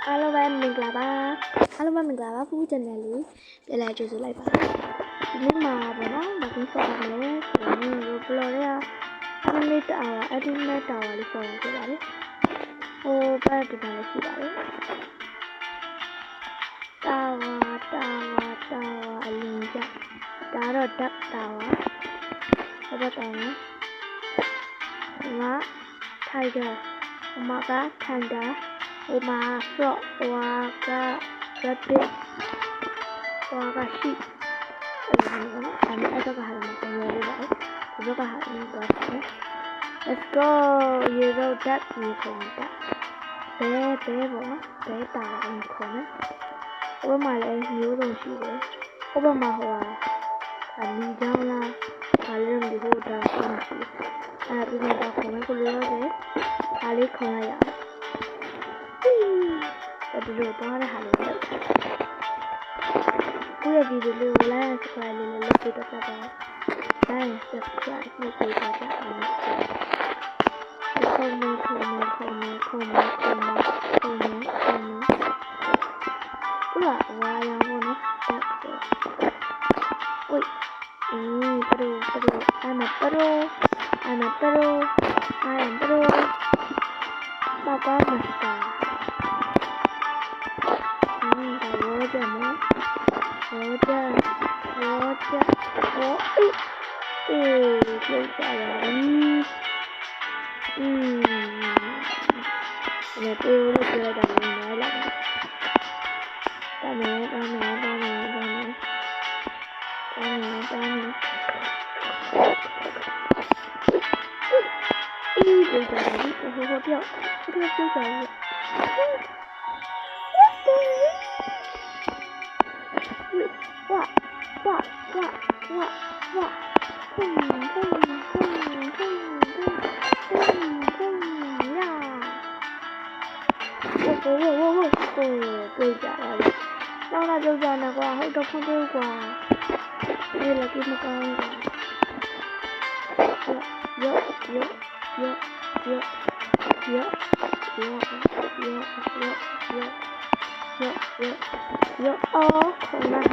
အားလုံးပဲမင်္ဂလာပါဖူး channel လေးပြန်လာကြိုဆိုလိုက်ပါဒီနေ့မှာပေါ့နော်မကူဆော့ပါမယ်ဆိုတော့ရိုဘလော်ရဲ့ Ultimate Tower လေးဆော့ရခဲ့ပါတယ်ဟိုပတ်တူတာလေးရှိပါတယ်တာဝါအလင်းကြဒါတော့ Duck Tower ဟုတ်ပါတော့နော်ဒီမှာ Tiger ဒီမှာက Tiger ဟိုမှာ frog ဟိုက rabbit ဟိုက sheep အဲ့ဒါကဟာမှာပြန်ရလေးပါဒီဘက်ကဟာလေးတော့ let's go ရေတော့ duck ရေခုံတာဘဲပေါ့နော်ဘဲတာအောင်ခုံနော်ဟိုမှာလည်းမျိုးစုံရှိတယ်ဟိုဘက်မှာဟိုဟာမီကြောင်းလားဘာလို့ဒီဟိုတာရှိအဲ့ဒီမှာတော့ခုံနဲ့ကိုလိုရတယ်ဒါလေးခုံလိုက်ရအောင်ဒီလိုတော့ဟာလေးလုပ်ကိုယ့်ရဲ့ဗီဒီယိုလေးကို like and subscribe လေးလုပ်ပြီးတော့ပါlike and subscribe လုပ်ပြီးတော့ကြအောင်ခုံမခုံဥလာဝါရောင်းဖို့နော်တက်ဆိုဝိတ်ပရိုI'm a pro Papa Master Roger ပြုတ်ကြရလည်းတေးလို့ပြောတာလည်းနားလာတာမယ်ပြုတ်ကြတယ်ဟိုပြုတ်ကြတယ်对家了，让他就家那瓜，后头碰到瓜，为了给么干的，哦，空了哈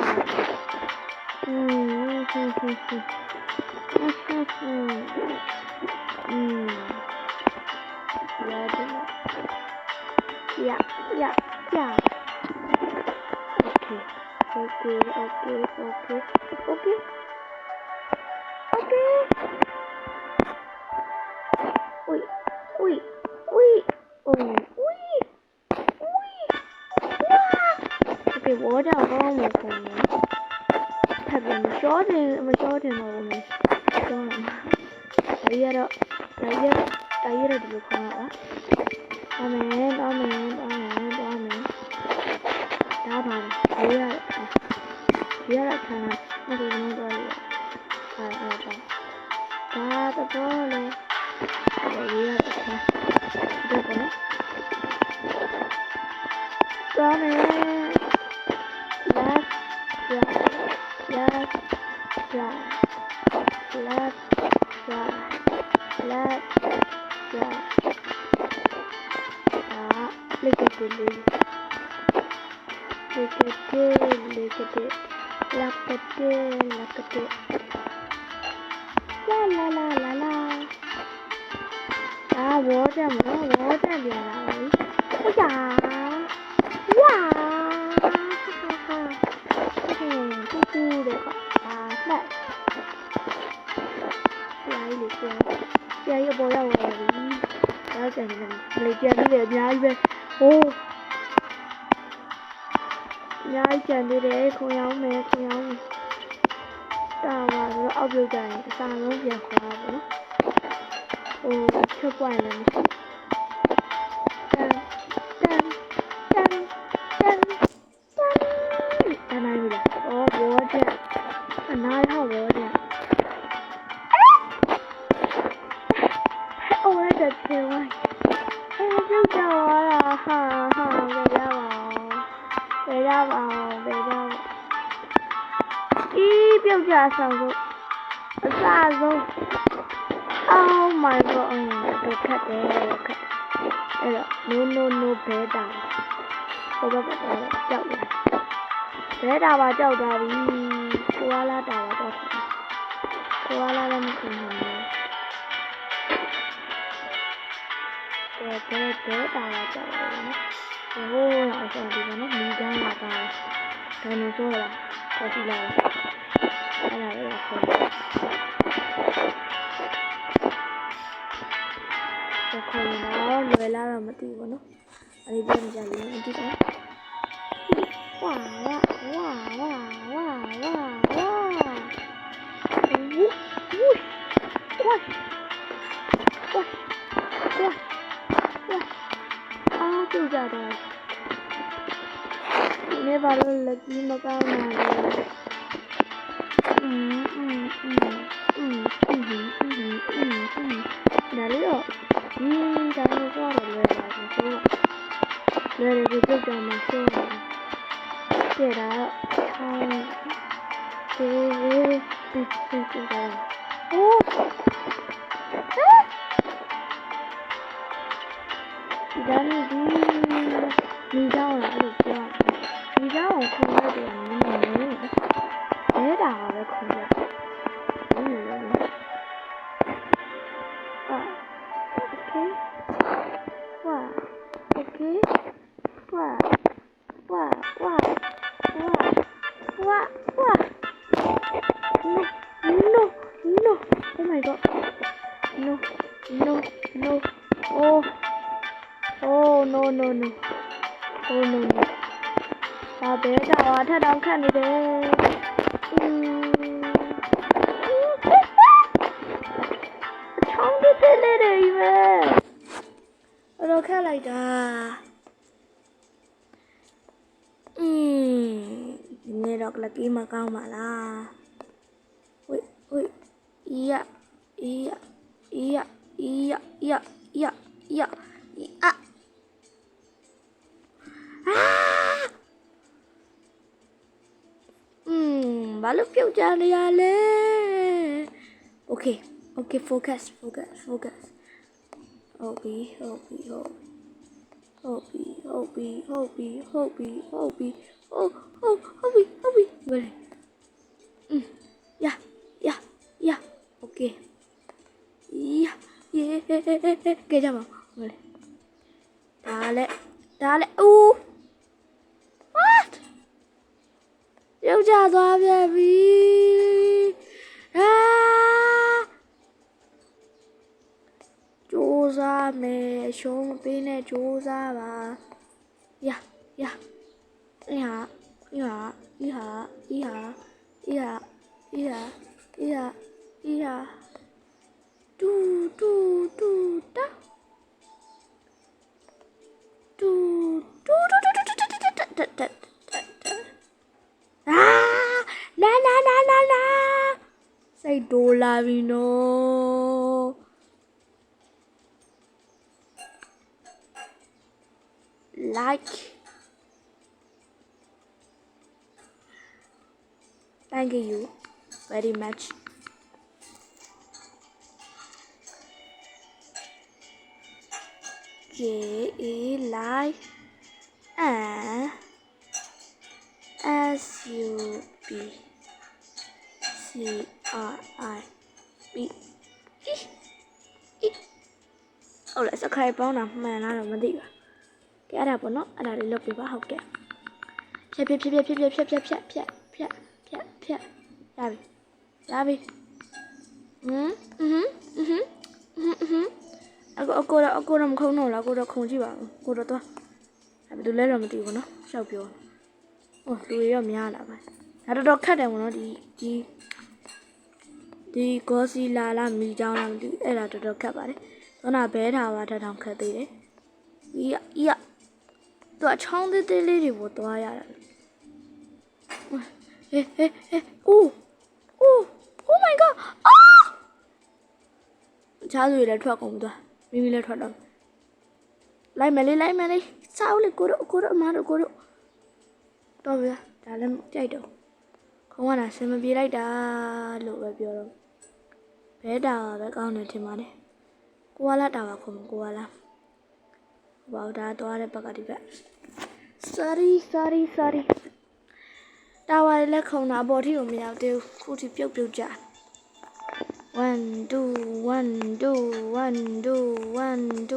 ，OK。OK， 我这样刚没空呢，太别没消停了，我们消了嘛，大一的就空了，阿门，打牌，别了看了，那就能多了，打的不嘞，别了看，这个呢，阿门。啦，啊，我这边来，咕咕的来，又不要我不要讲你讲的人家哦。ညာကျန်သေးတယ်ခုံရောင်းမယ်တာပါဆိုတော့အောက်ပြုတ်ကြရင်အစာလုံးပြန်ခေါ်တာပေါ့နော်ဟိုချက်ပွိုင်လည်းမရှိတန်အနားကြီးလားဘောချက်အနားထောက်ဘောချက်အိုးရတဲ့ချေဝိုင်းပြုတ်ကြသွားတာဟာဘယ်ရပါပြုတ်ကြဆောင်ဆုံးအစားဆုံး Oh my god ခက်တယ်အဲ့တော့ no ဘဲတာ ဟိုဘက်ကတော့ကြောက်တယ်ဘဲတာပါကြောက်သွားပြီကိုအားလာတာပါတော့ကိုအားလာလည်းမခုန်ဘူးဘဲတာပါကြောက်တယ်နော်ဟိုးအောင်ဆောင်ဒီကနော်မိကန်းလာတာဒိုင်နိုဆောလားခေါ်ကြည့်လိုက်အဲ့ဒါလည်းခေါ်ခေါ်ရင်တော့လွယ်လာတော့မသိဘူးနော်အဲ့ဒီပြန်ကြည့်ရင်ဒီတော့ဝါအားကြည့်ကြတော့ဒီနေ့ဘာလို့လက်ကြီးမကောင်းတာလဲဒါလေးတော့ဒါမျိုးဆိုတော့လွယ်ပါဘူးဆိုတော့လွယ်တယ်ဒီပြုတ်ကြမှာဆိုတော့ကျဲတာချောင်းဒီတာโอ้ဒါနဲ့ဒီမိသားအောင်အဲ့လိုပြောမိသားအောင်ခုံလိုက်တယ်နည်းနည်းလဲတာပါပဲခုံရဒါဘဲတာပါထပ်တောင်ခတ်နေတယ်ချောင်းသေးလေးတွေပဲတော့ခတ်လိုက်တာဒီနေ့တော့လက်ကီးမကောင်းပါလားဝိအီယဘာလို့ပြုတ်ကြနေရလဲ Okay focus ဟုတ်ပြီဟုတ်ပြီဝယ်Okayကဲကြပါဝယ်ဒါလည်းwhat ပြုတ်ကြသွားပြန်ပြီကြိုးစားမယ်ရှုံးပေးနဲ့ကြိုးစားပါတူတာလာစိတ်တိုးလာပြီနော်like thank you very much like and SUB CRIB ဟုတ်လားစခိုင်ပေါင်းတာမှန်လားတော့မသိဘူးကဲအဲ့ဒါပေါ့နော်အဲ့ဒါလေးလုပ်ပြပါဟုတ်ကဲ့ဖြတ်ရပြီအကိုတော့မခုံတော့လားကိုတော့ခုံကြည့်ပါဦးကိုတော့သွားအဲ့ဘယ်လိုလဲတော့မသိဘူးနော်ရှောက်ပြောဟိုလူတွေရောများလာပါဒါတော့ခတ်တယ်ပေါ့နော်ဒီဂေါ်စီလာလာမီကြောင်းလာမသိဘူးအဲ့ဒါတော်ခတ်ပါတယ်သောနာဘဲထားပါထထောင်ခတ်သေးတယ်သူအချောင်းသေးသေးလေးတွေပေါ်သွားရတာOh my god ချားသူတွေလည်းထွက်ကုန်သွားမိမိလည်းထွက်တော့လိုက်မယ်လေစားဦးလေကိုတို့အမတို့ကိုတို့တော့ဗျာဒါလည်းကြိုက်တော့ခေါင်းကဆင်မပြေလိုက်တာလို့ပဲပြောတော့ဘဲတာပဲကောင်းတယ်ထင်ပါတယ်ကိုကလာတာပါခုံကိုကလာဘာလို့ဒါသွားတဲ့ဘက်ကဒီဘက် sorry တာဝါလေးလက်ခုံတာအပေါ်ထိကိုမရောက်သေးဘူးခုထိပြုတ်ကြ1 2 1 2 1 2 1 2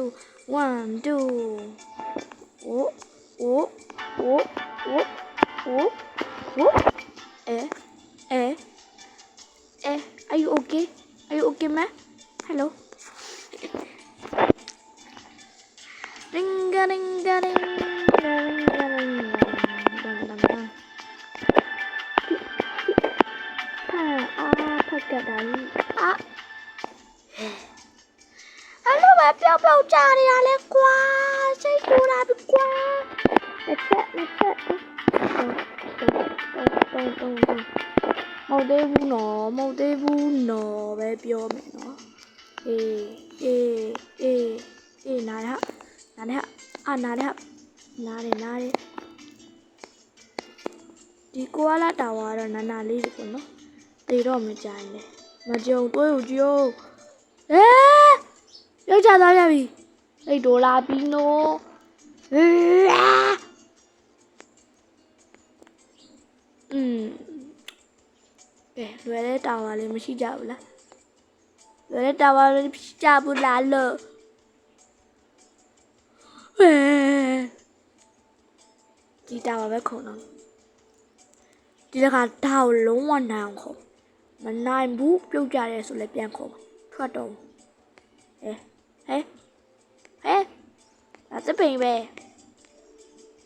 1 2 Are you okay man hello ringဖက်ကတာကြီးအဲ့လိုပဲပျောက်ကြနေရလဲကွာစိတ်ကူတာပြီကွာတစ်ချက်မဟုတ်သေးဘူးနော်ပဲပြောမယ်နော်အေးနားရဒီကိုကလာတာဝါတော့နာလေးပေါ့နော်တေတော့မကြိုင်နဲ့မကြုံတွေးကိုကြည့်အောင်ပြောက်ကြသွားပြပြီစိတ်တော်လာပြီးနော်လွယ်တဲ့တာဝါလေးမရှိကြဘူးလားလွယ်တဲ့တာဝါလေးမရှိကြဘူးလားလို့ဒီတာဝါပဲခုံတော့ဒီတခါဒါကိုလုံးဝနိုင်အောင်ခုံမနိုင်ဘူးပြုတ်ကြရဲဆိုလဲပြန်ခုံထွက်တော့ဟဲဒါသပင်ပဲ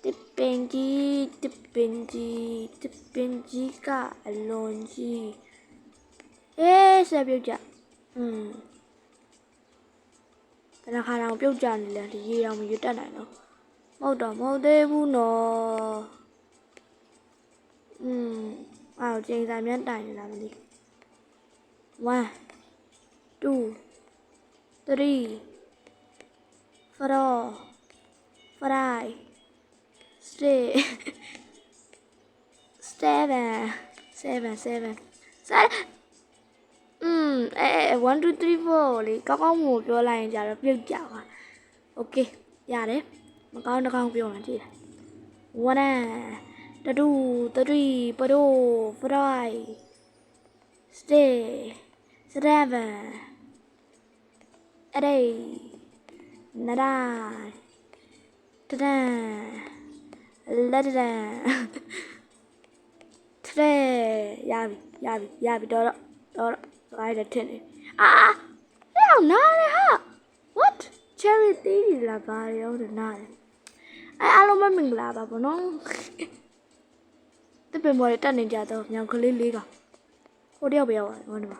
သပင်ကြီးကအလွန်ကြီးဆက်ပြုတ်ကြဘယ်နှခါတောင်ပြုတ်ကြနေလဲဒီရေအောင်မရွတ်တတ်နိုင်တော့မဟုတ်သေးဘူးနော်အော်ကျင်းစာမြတ်တိုင်နေလားမသိ1 2 3 4 5 6 7 1 2 3 4လေကောင်းကိုပြောလိုက်ရင်ကြတော့ပြုတ်ကြပါโอเคရတယ်မကောင်းတကောင်းပြောမှကြည့်တယ်1 2 3 4 5 6 7 8 9 10 11 12 ရပြီတော့အဲ့ဒါထင်နေဟဲ့နားလေဟာ what cherry တီးလာပါရောနားလေအားလုံးမင်္ဂလာပါဘောနော်တပင်ပေါ်တက်နေကြတော့ညောင်ကလေးလေးကဟိုတယောက်ပဲရောက်သွားတယ်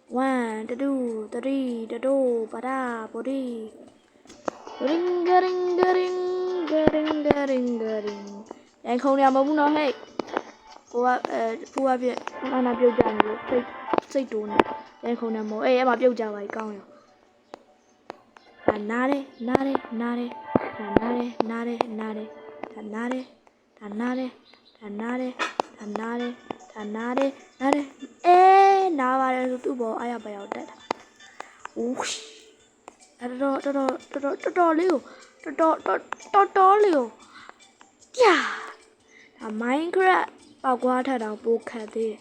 1 2 3 2ပါတာဘောဒီ ring ရိုင်းခုံရမဟုတ်ဘူးနော်ဟဲ့ကိုကဖူးကပြနာပြုတ်ကြနေလို့စိတ်တိုးနေရိုင်းခုံရမဟုတ်အဲ့မှာပြုတ်ကြပါကောင်းရောနားတယ်နားတယ်နားတယ်ပါတယ်ဆိုသူ့ဘောအားရပါရောက်တက်တာအဲ့တော်လေးကိုတော်လေးကိုကြာဒါ Minecraft ပောက်ကွာထက်တောင်ပိုခတ်သေး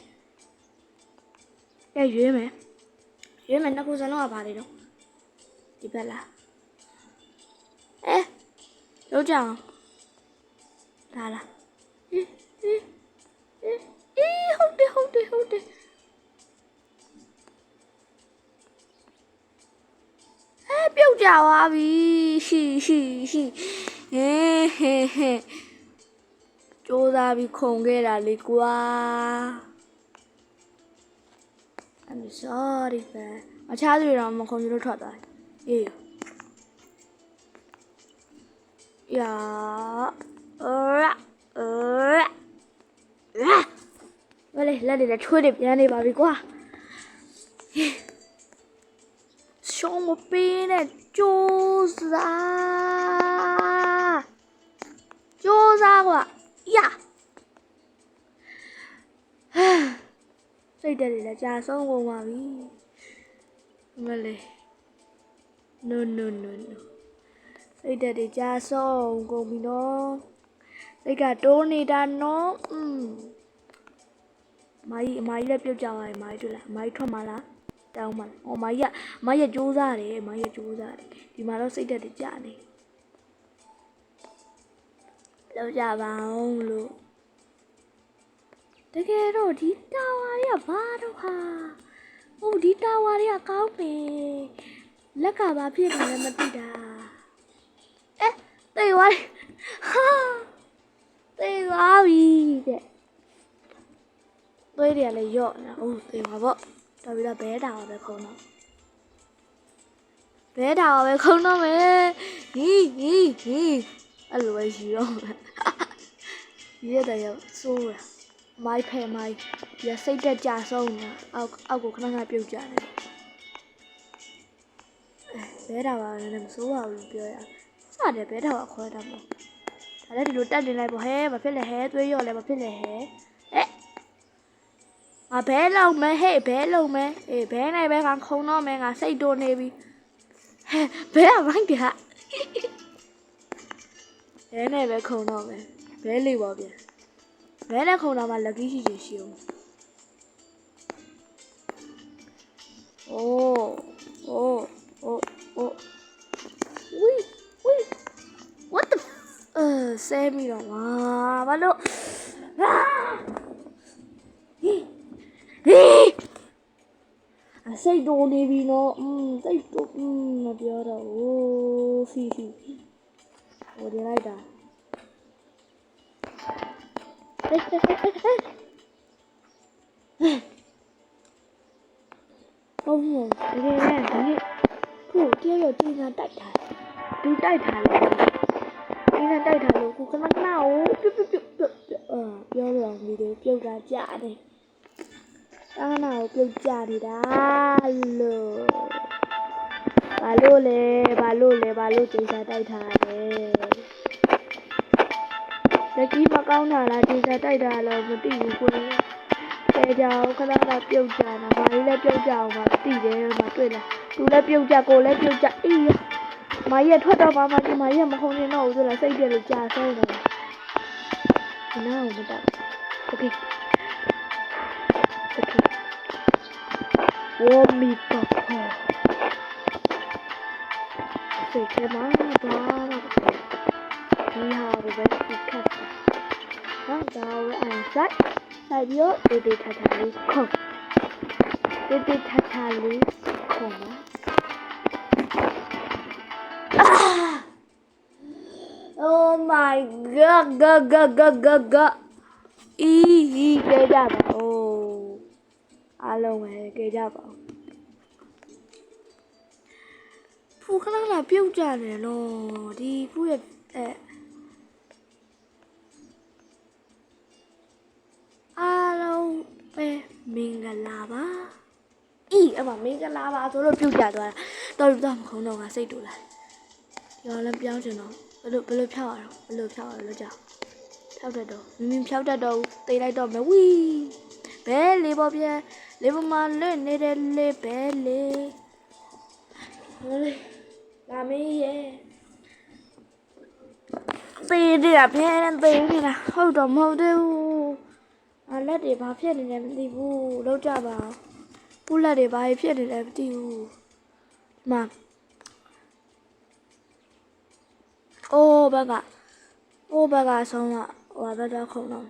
တယ်ရွေးမယ်နှစ်ခုစလုံးကပါလေတော့ဒီဘက်လားလောက်ကြအောင်ဒါလားဟုတ်တယ်ပြုတ်ကြသွားပြီရှိကြိုးစားပြီးခုန်ခဲ့တာလေကွာ I'm sorry ပဲအခြားတွေတော့မခုန်လို့ထွက်သွားယာဝလေလက်တွေချွေးတွေပြန်နေပါပြီကွာရှုံးမပေးနဲ့ကြိုးစားကွာယာစိတ်တက်တွေလည်းကြာဆုံးကုန်ပါပြီမလေး no စိတ်တက်တွေကြာဆုံးကုန်ပြီနော် စိတ်ကတိုးနေတာနော်အမကြီးလည်းပြုတ်ကြပါရဲ့အမကြီးတွေ့လားအမကြီးထွက်มาလားတောင်းပါလားအမကြီးကြိုးစားတယ်အမကြီးကြိုးစားတယ်ဒီမှာတော့စိတ်သက်တကြနေလောက်ကြပါအောင်လို့တကယ်တော့ဒီတာဝါတွေကဘာတော့ဟာဟုတ်ဒီတာဝါတွေကကောင်းတယ်လက်ကဘာဖြစ်နေလဲမသိတာတိတ်သွားဟာတိတ်သွားပြီတဲ့သွေးတွေကလည်းယော့နေဟုတ်တိတ်သွားပေါ့တော်ပြီတော့ဘဲတာပါပဲခုံတော့ဘဲတာပါပဲခုံတော့မယ်ဟီအဲ့လိုပဲရှိတော့မယ်ရတဲ့ရောက်စိုးရမိုက်ဖဲမိုက်ရစိတ်တက်ကြဆုံးနေအောက်ကိုခဏပြုတ်ကြတယ်ဘဲတာပါလည်းမစိုးပါဘူးပြောရစတယ်ဘဲတာပါခေါ်တာပေါ့ဒါလည်းဒီလိုတက်နေလိုက်ပေါ့ဟဲဘာဖြစ်လဲဟဲသွေးရော့လဲဘာဖြစ်လဲဟဲဘဲလုံးမဲဟဲ့ဘဲလုံးမဲဘဲနဲ့ပဲငါခုံတော့မဲငါစိတ်တိုးနေပြီဘဲကမိုက်တယ်ဟာဘဲနဲ့ပဲခုံတော့မဲဘဲလေးပါဗျဘဲနဲ့ခုံတော့မှလက်ကြီးရှိရှိအောင်အိုးwhat the ဆဲမိတော့ဘာလို့စိတ်တိုးနေပြီနော်စိတ်တိုးမပြောတော့ဖီဟိုဒီလိုက်တာဟုတ်ဟုတ်ဒီခုတယောက်တင်းသားတိုက်ထားသူတိုက်ထားလို့တင်းသားတိုက်ထားလို့ခုခဏကိုပြုတ်ပြောလို့အောင်ဒီလိုပြုတ်တာကြာတယ်အာနာကိုပြုတ်ကြနေတာလို့ဘာလို့ကျိန်စာတိုက်ထားတယ်တကြီးမကောင်းတာလားကျိန်စာတိုက်တာလားမသိဘူးကိုယ်တဲကြောင်ခဏပြုတ်ကြတာဘာလေးလဲပြုတ်ကြအောင်မသိတယ်မတွေ့လားသူလည်းပြုတ်ကြကိုလည်းပြုတ်ကြအေးမကြီးထွက်တော့မကြီးမခုံနေတော့ဘူးဆိုလားစိတ်ပြက်လို့ကြာဆုံးတယ်ဒီနားကိုမတက်โอเค我咪宝宝，谁开嘛吧？你好，我们一开始，然后我按塞，塞表对叉叉里空，对叉叉里空啊 ！Oh my god！咦，给家吧哦。အားလုံးပဲကြကြပါဦးဖူခဏလာပြုတ်ကြတယ်နော်ဒီဖူရဲ့အားလုံးပဲမင်္ဂလာပါအမမင်္ဂလာပါဆိုလို့ပြုတ်ကြသွားတာတော်မခုံတော့ငါစိတ်တူလာရောလည်းပြောင်းချင်တော့ဘယ်လိုဖြောက်ရအောင်လို့ကြောက်ဖြောက်တတ်တော့မင်းဖြောက်တတ်တော့တိတ်လိုက်တော့မယ်ဝီဘဲလေးပေါ့ဗျာလေးပမာလွတ်နေတဲ့လေးဘဲလေးလာမင်းရဲ့သေးတယ်ဖဲသေးနေတာဟုတ်တော့မဟုတ်သေးဘူးလက်တွေဘာဖြစ်နေလဲမသိဘူးလောက်ကြပါပူလက်တွေဘာဖြစ်နေလဲမသိဘူးဒီမှာအိုးဘက်ကဆုံးတော့ဟိုဘက်တော့ခုံတော့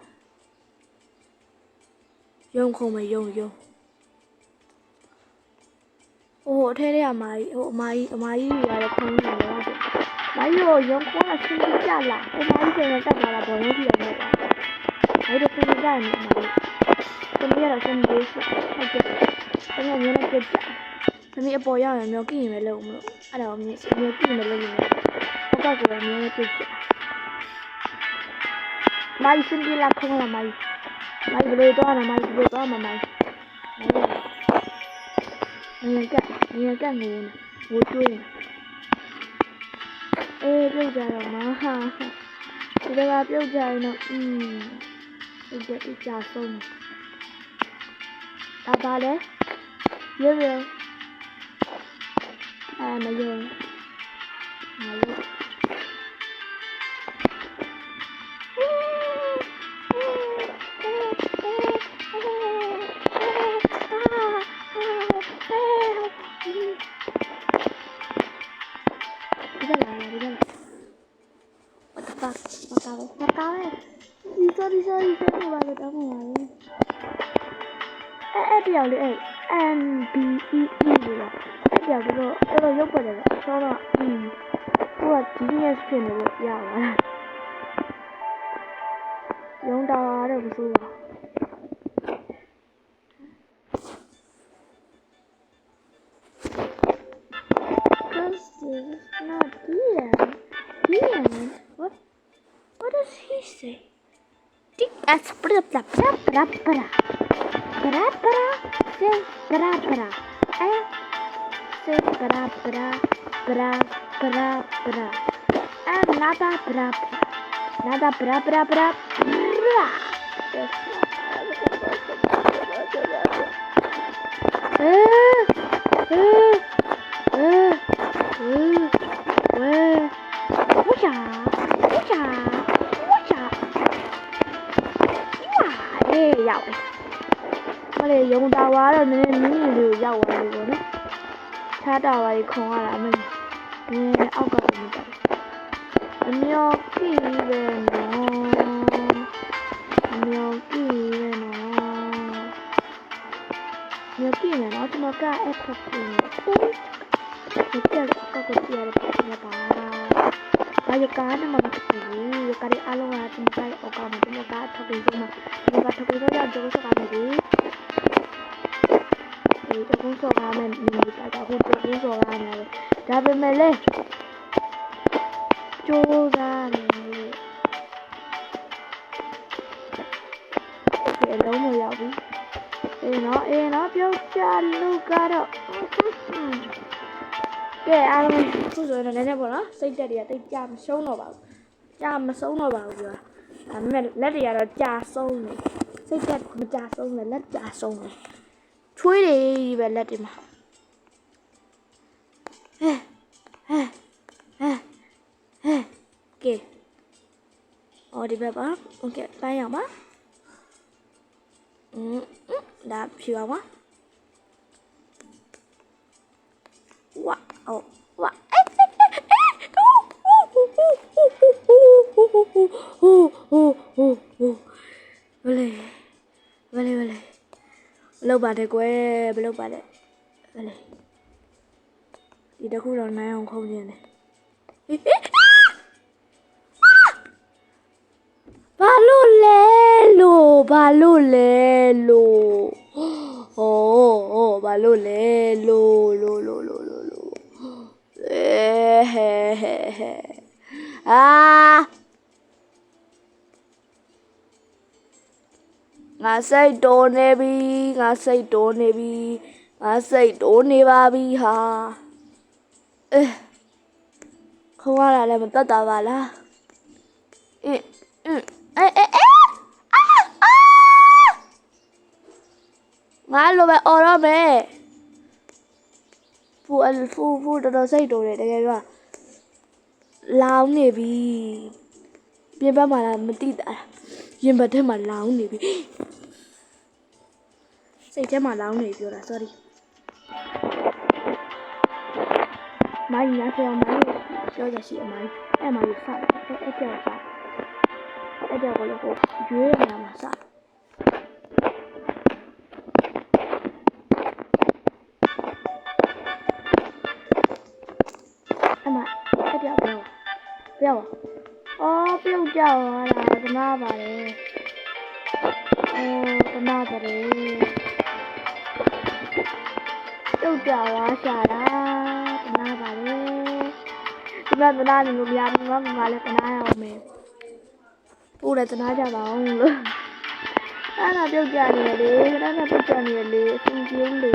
ယုံခုံမယုံဟိုအထဲထဲကမာကြီးဟိုအမကြီးရရခုံနေတယ်မိုင်းရောယုံခုံကဆင်းကြလာအမကြီးပြန်တက်လာတာဘောလုံးကြီးရတယ်မိုင်းတို့ဆင်းကြနေအမကြီးသမီးကတော့ဆင်းသေးဟုတ်ကဲ့သမီးကမျိုးနဲ့ပြတ်သမီးအပေါ်ရောက်ရင်မျိုးကြည့်ရင်ပဲလုံးမလို့အဲ့ဒါကိုမျိုးကြည့်မယ်လို့ယူနေဟုတ်ကဲ့ကိုမျိုးနဲ့ပြတ်မိုင်းဆင်းပြေးလာခုံးလာမိုင်းဘယ်လိုတော့မိုင်းဘယ်လိုတော့မိုင်းငကငိုတွေးပြုတ်ကြတော့မှာဟာဒီကပြုတ်ကြရင်တော့ဒီကြဆုံးဒါလဲရုပ်မယုံ Macau. Sorry, ba lo tao mà. Điều đi N B E rồi. Điều đi rồi, nó giúp vào đấy. Sau đó, tôi chỉ nghe chuyện rồi, giàu à. Dùng tao được không? This is not Ian. Ian? What does he say? Say bra bra. Say bra. Nada bra. Dạo mà để dùng tao quá rồi nên những người dạo quá rồi đó cha tao vậy không ai làm mình nên áo cà mình vậy gnocchi về nó cho nó cả ép thật Kita có tiền để bà bây giờ cá nó mà cái cá đi alo là chúng ta ở còn mà chúng ta thâu cái mà chúng ta thâu cái đó là cho cái số cá này đi thì cho con số cá mình đi tại sao không cho con số cá này ra bên mày lên cho ra này để đâu mà giàu đi nó biểu cha lu cá đó cái ăn rồi là này bỏ nó xây ra đi tới cha mà xấu nó bảo rồi mình lấy đi là cha xấu này xây ra mà cha xấu này lấy cha xấu này chui đi về lấy đi mà kì đi về bác ok tay nào bác đạp chiều quá wow Vale. Lâu bà thầy quê, lâu bà đấy. Vale. Đi đâu khu nào này không gì này. Ba lô lê lô. Ba lô lê lô. Ngã xây đồ nè bi ba bi ha không qua lại là mình tất cả vào là ngã luôn vậy ô đó mẹ phụ đồ xây đồ này đây các lao nè bi biên ba mà là mình tin đã biên ba thêm mà lao nè bi xây thêm mà lao nè rồi là sorry máy nhà theo máy cho ra xịn máy em mà được sẵn em đeo có lộc dưới nhà mà sẵn em mà em đeo bèo bèo chào là cái ma bà đấy bèo chào là xả ra cái ma bà đấy chúng ta này một nhà nó mà lại cái na mẹ u đây tao chào bảo luôn đó là bèo chào này đi đó là bèo chào này đi xin kiếm đi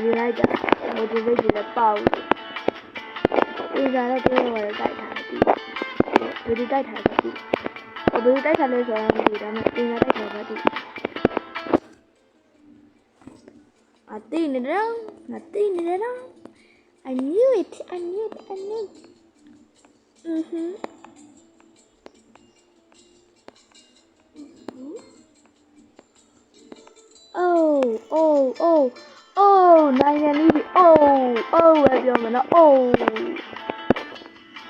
đi này chả đi về chỉ là bao đi ra là tôi gọi là đại thả đi đi đại thả đi đi đại thả lên rồi làm gì đó mà đi ra đại thả đi tin này đó I knew it နိုင်ငံလေးပြီအိုးပဲပြောမယ်နော်အိုး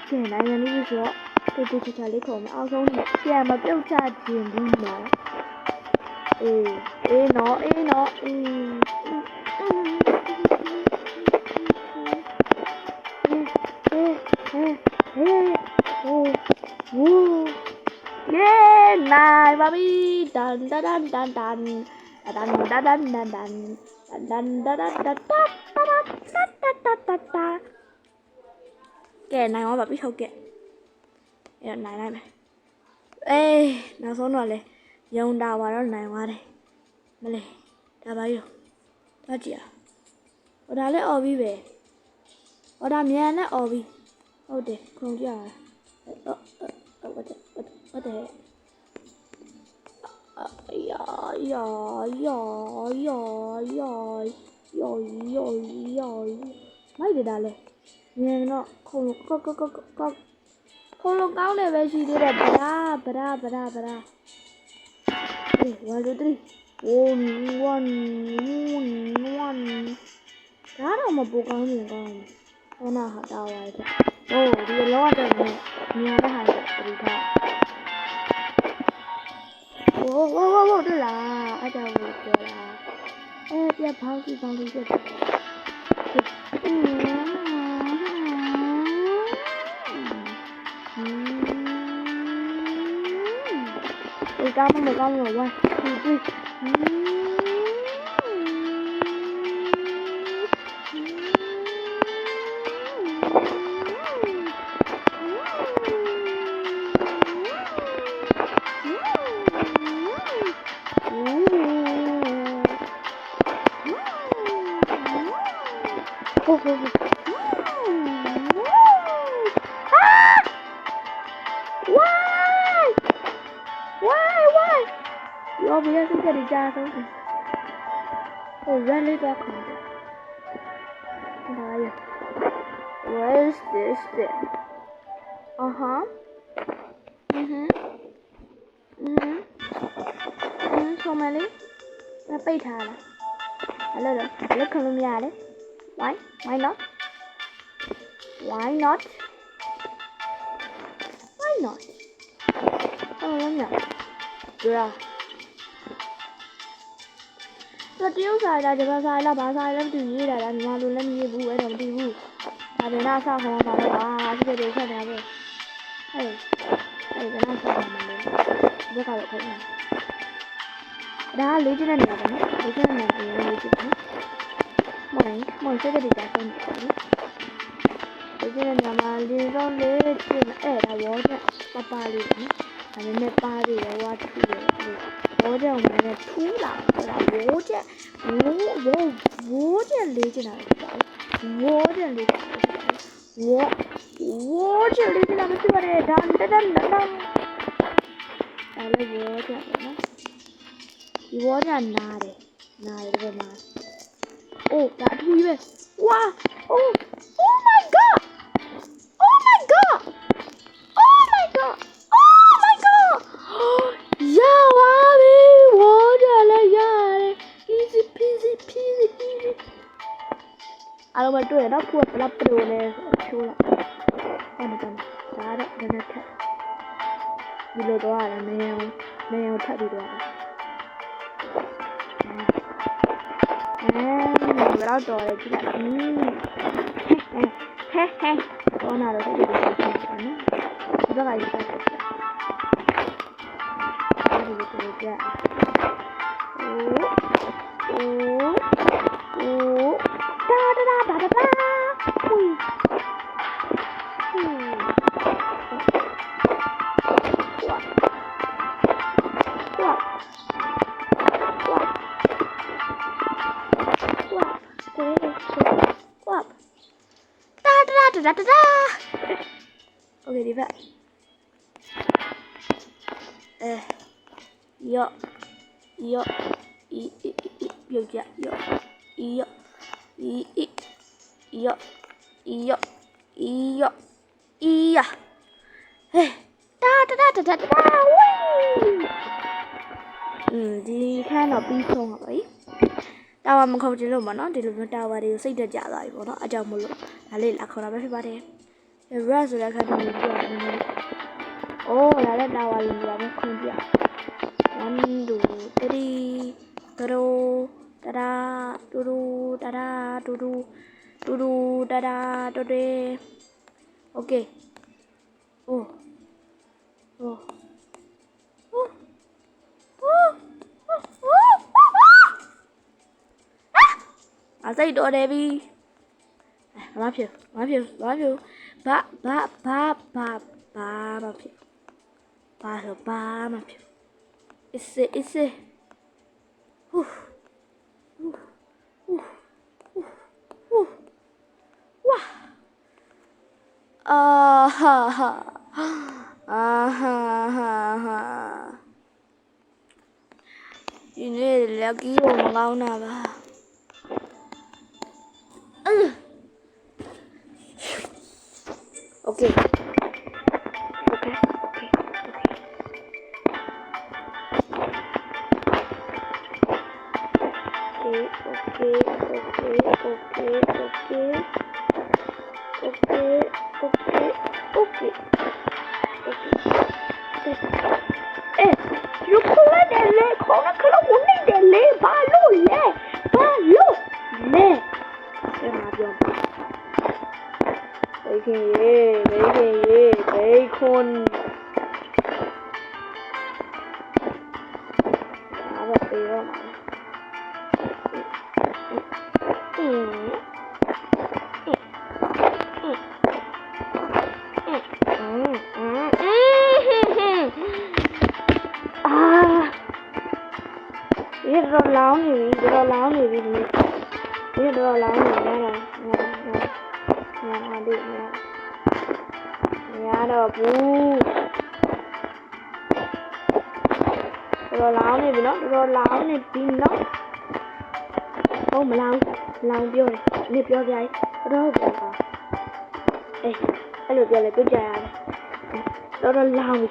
ကဲနိုင်ငံလေးပြီဆိုတော့တိတ်တိတ်ချာချာလေးခေါ်မယ်အောင်ဆုံးပြန်မပြုတ်ချခြင်းဘူးနော်အေးနော်အေးနိုင်ပါပြီတန်ကဲနိုင်သွားပါပြီဟုတ်ကဲ့အဲ့တော့နိုင်လိုက်မယ်နောက်ဆုံးတော့လေယုံတာပါတော့နိုင်သွားတယ်မလဲဒါပါရောတော့ကြည့်ဟိုဒါလည်းអော်ပြီးပဲဟိုဒါမြန်နဲ့អော်ပြီးဟုတ်တယ်ခုံကြရဟုတ်တယ်မိုက်တယ်ဒါလေမြန်တော့ခုံလုံးကောက်ခုံလုံးကောင်းတယ်ပဲရှိသေးတယ်ဗရာ1 2 3 1 1 ဒါတော့မပူကောင်းနေကောင်းဟောနာဟာတာဝါရဲ့ဒီလောကတော့မြန်တဲ့ဟာတွေထားဝိုး对啦အဲ့ဒါကိုပြောတာပြပေါင်းစီဖြစ်တယ်ကောင်းမ1 2 3我不要在这里加东西。Rally back on it. Where is this thing? So many. ပိတ်ထားလားအဲ့လိုလက်ခံလို့မရလေ why notလို့ညတော့တရုတ်ဆိုင်လားဂျပန်ဆိုင်လားဘာဆိုင်လဲမသိရေးတာလားညီမလိုလည်းမရေးဘူးအဲ့တော့မသိဘူးဒါပြန်လာဆောက်ခေါ်ပါတော့ပါဒီလိုခက်နေတာပဲအဲ့ဒါနာဆောက်ခေါ်မှာလေဒီကတော့ခိုင်းနေတာဒါလေးချင်တဲ့နေရာပေါ့နော်လေးချင်တဲ့နေရာကိုလေးချင်တယ်မောင်စက်ကတည်းကဆုံးတယ်လေးချင်တဲ့နေရာမှာလေးတော့လေးချင်အဲ့ဒါဝေါ်တဲ့ပပလေးပေါ့နော်ဒါနဲ့နဲ့ပါးလေးရောဝါထူတယ်ဝေါ်တဲ့မှာလည်းထူးလာတာဝေါ်တဲ့လေးချင်တာဝေါ်တဲ့လေးချင်တာဝေါ်တဲ့လေးချင်တာမရှိပါနဲ့ဒါလည်းဝေါ်တဲ့ပေါ့နော်ဒီဝေါ်တဲ့နားတယ်ဒီမှာဒါအထူးကြီးပဲဝါOh my god ရပါပြီဝေါ်တယ်လည်းရတယ် easy peasy အားလုံးမတွေ့ရတော့ဖုတ်ပလက်ပလိုလဲချိုးလိုက်အဲ့ဒါတော့နည်းနည်းထပ်ဒီလိုတော့ရတယ်မင်းထပ်ပြီးတော့ဘယ်တော့တော်လဲကြည့်လိုက်ဟဲဘောနာတော့ဒီလိုဖြစ်နေတာနော်ဒါကရေးတာဒီလိုကြည့်Okay, di ba? Yo. Di ခန်းတော့ပြီးဆုံးပါပြီ။ တာဝါမခေါ်ချင်လို့မနော်ဒီလိုမျိုးတာဝါတွေကိုစိတ်တက်ကြသွားပြီပေါ့နော်အကြောင်းမလို့ဒါလေးလာခေါ်တာပဲဖြစ်ပါတယ် red ဆိုတဲ့အခါကျတော့ပြရအောင်အိုးလာတဲ့တာဝါလေးလာမယ်ခွင့်ပြ1 2 3 တရိုတရာတူတူတရာတူတူတူတူတရာတူတေโอเคโอ้โอ้အစိတ်တော်တယ်ပြီဘာဖြစ်ဘာဖြစ်ဘာဖြစ်ဘာဘာဘာဘာဘာဘာဖြစ်ဘာလို့ဘာမဖြစ် is it哇啊哈哈啊哈哈哈ဒီနေ့လက်ကြီးကိုမကောင်းတာပါโอเคတော်လောင်းနေပြီတော်လောင်းနေပြီဒီတော်လောင်းနေရတယ်မရတော့ဘူးတော်လောင်းနေပြီနော်တော်လောင်းနေပြီနော်ဟုတ်မလောင်းပြောတယ်နေပြောပြရင်တော့ပြောပါအေးအဲ့လိုပြောလဲပြကြရတယ်တော်လောင်းပြီ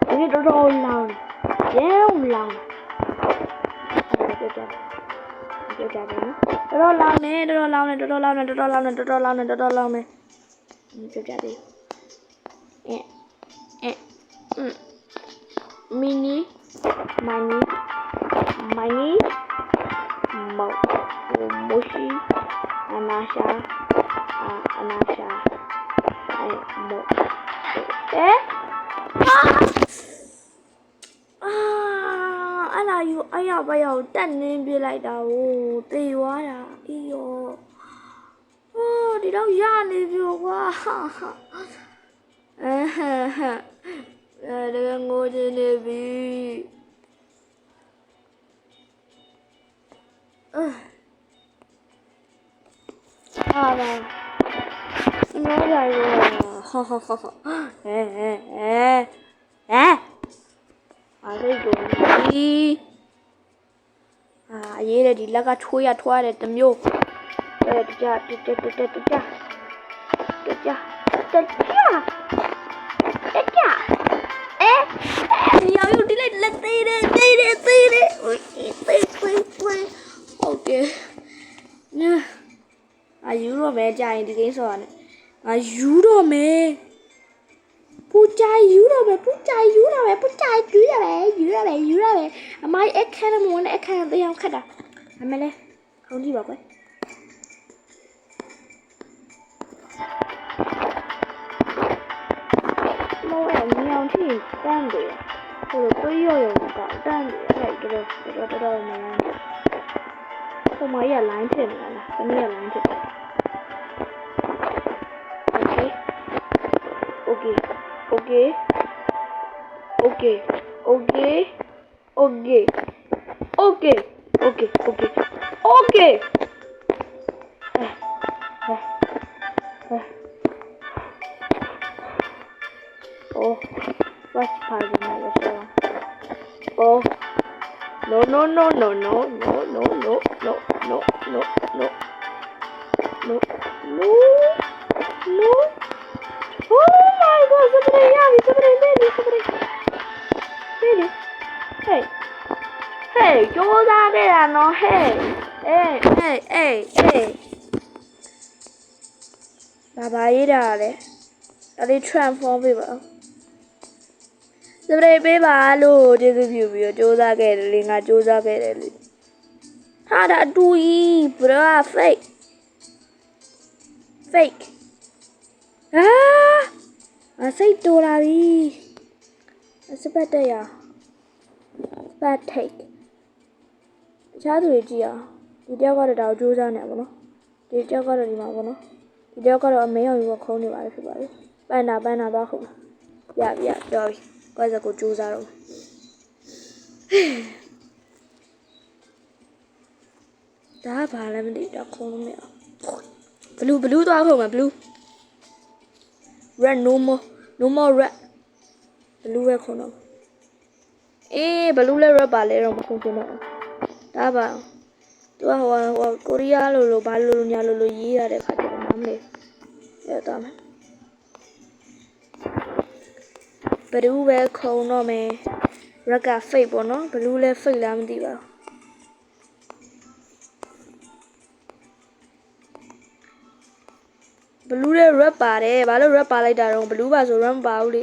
ဒီတော်လောင်းရဲလောင်းပြောကြတယ်နော်တော်လောင်းနေပြောကြတယ်မီနီမိုင်းမိုရှိအနာရှာမိုအဲ့လာယူအရာဘယောတက်နင်းပြလိုက်တာဟိုတေွားတာအေးရောဒီတော့ရနေပြီကွာတကယ်ငိုချင်နေပြီဟာပါငိုကြရောအားစိတ်ကိုဒီရေးတယ်ဒီလက်ကထွေးရတယ်တမျိုးတကြရောင်ဒီလိုက်လက်သေးတယ်ဟုတ်တယ်ယူတော့မယ်ကြာရင်ဒီကိန်းစောရတယ်ယူတော့မယ်ပူကြယူတော့မယ်အမိုင်းအခန်းမဝင်အခန်းတရားခတ်တာအမေလေးခေါင်းကြည့်ပါကွယ်မောင်ရဲ့မြောင်ထိတန်းတယ်ဟိုတွေးရောကတန်းတယ်အဲ့တော်မလန်းဟိုမရလိုင်းထင်လာလားတမီးရလိုင်းထင်โอเคOh, what's part of my show? Oh, no. Oh my God, somebody. Hey, you're that no, hey. ဘာရေးတာလဲဒါလေး transform ပေးပါစပရေးပေးပါလို့ကျေးဇူးပြုပြီးတော့စူးစမ်းခဲ့တယ်လေငါစူးစမ်းခဲ့တယ်လေဟာဒါအတူကြီး bro fake ငါစိတ်တူလာပြီစပတ်တက်ရစပတ် take တခြားသူတွေကြည့်အောင်ဒီတယောက်ကတော့ဒါကိုစူးစမ်းနေပါဘောနော်ဒီတယောက်ကတော့ဒီမှာပေါ့နော်ဒီတယောက်ကတော့အမေအောင်ပြီးခုံးနေပါလေဖြစ်ပါလေပန်းတာသွားခုံးပြတော့ပြီကိုယ်စကိုစူးစမ်းတော့ဒါဘာလဲမသိတော့ခုံးလို့မရဘလူးသွားခုံးမှာဘလူး red no more red ဘလူးပဲခုံးတော့ဘလူးလည်း red ပါလေတော့မခုံးချင်တော့ဒါပါသူကဟိုကိုရီးယားလိုဘာလိုညာလိုရေးရတဲ့ခါကျတော့နားမလဲအဲ့တော့မယ်ဘလူးပဲခုံတော့မယ် red က fake ပေါ့နော်ဘလူးလည်း fake လားမသိပါဘူးဘလူးလည်း red ပါတယ်ဘာလို့ red ပါလိုက်တာတော့ဘလူးပါဆို red မပါဘူးလေ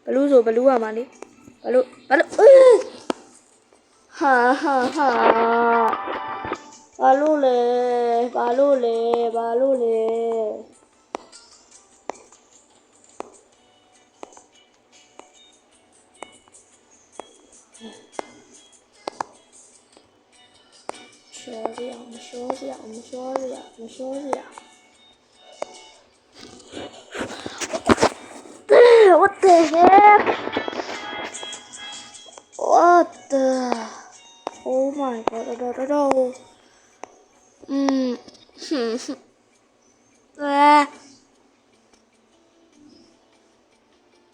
ဘလူးဆိုဘလူးရမှာလေဘာလို့ဟာဘာလို့လဲမရှောစရာ What the heck? What the? Oh my god!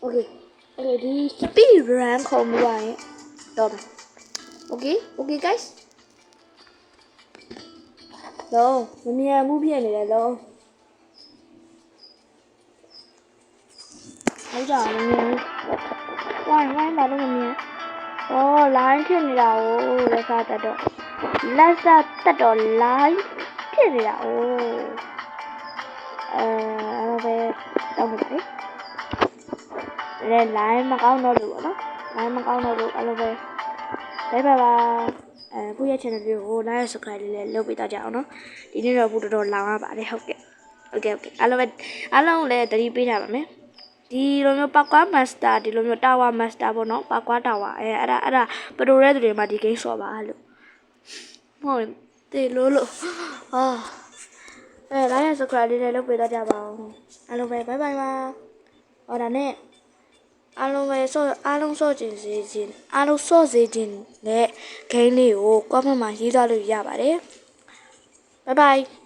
Okay. Ready? Speed run ခေါ်မှုပါရင်တော့မယ် Okay guys. လုံးမမြန်မှုဖြစ်နေတယ်လုံးဟုတ်ကြမမြန်ဝိုင်းပါလို့မမြန်line ဖြစ်နေတာလက်စားတက်တော့ line ဖြစ်နေတာအဲ့ပဲတောင်းလိုက်လေ line မကောင်းတော့လို့ပေါ့နော် line မကောင်းတော့လို့အဲ့လိုပဲဘိုင်ပါခုရဲ့ channel လေးကို like subscribe လေးလည်းလုပ်ပေးကြအောင်နော်ဒီနေ့တော့ဘူးတော်လောင်ရပါတယ်ဟုတ်ကဲ့အားလုံးလည်းတတိပေးထားပါမယ်ဒီလိုမျိုးပောက်ကွာ master ဒီလိုမျိုး tower master ပေါ့နော်ပောက်ကွာ tower အဲ့ဒါပရိုရဲသူတွေမှာဒီ game ဆော့ပါလို့ဟုတ်တေလို့like subscribe လေးလည်းလုပ်ပေးကြပါအောင်အားလုံးပဲ bye bye ပါဒါနဲ့အားလုံးစော့စေခြင်းနဲ့ game လေးကို comment မှာရေးသားလို့ရပါတယ် bye bye